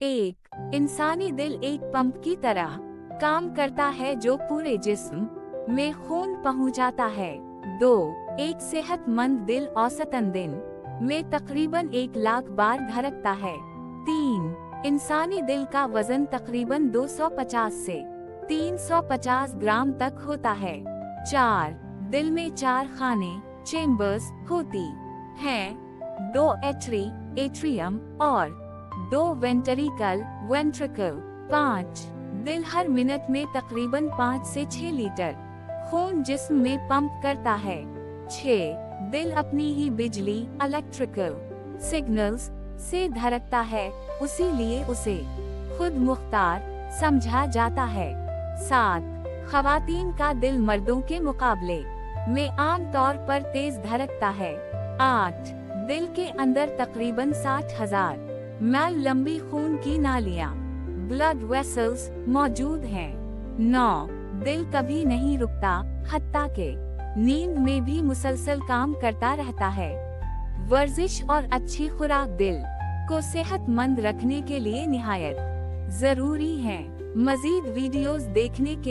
एक, इंसानी दिल एक पंप की तरह काम करता है जो पूरे जिस्म में खून पहुंचाता है। 2, एक सेहतमंद दिल औसतन दिन में तकरीबन 1 लाख बार धड़कता है। 3, इंसानी दिल का वजन तकरीबन 250 से 350 ग्राम तक होता है। 4, दिल में 4 खाने चेम्बर्स होती हैं, 2 एट्री एट्रियम और 2 वेंट्रिकल। 5, दिल हर मिनट में तकरीबन 5 से 6 लीटर खून जिस्म में पंप करता है। 6, दिल अपनी ही बिजली इलेक्ट्रिकल सिग्नल्स से धड़कता है, इसीलिए उसे खुद मुख्तार समझा जाता है। 7, खवातीन का दिल मर्दों के मुकाबले में आम तौर पर तेज धड़कता है। 8, दिल के अंदर तकरीबन 60,000 मील लंबी खून की नालियां ब्लड वेसल्स मौजूद हैं। 9, दिल कभी नहीं रुकता, हत्ता के नींद में भी मुसलसल काम करता रहता है। वर्जिश और अच्छी खुराक दिल को सेहतमंद रखने के लिए निहायत जरूरी है। मजीद वीडियोस देखने के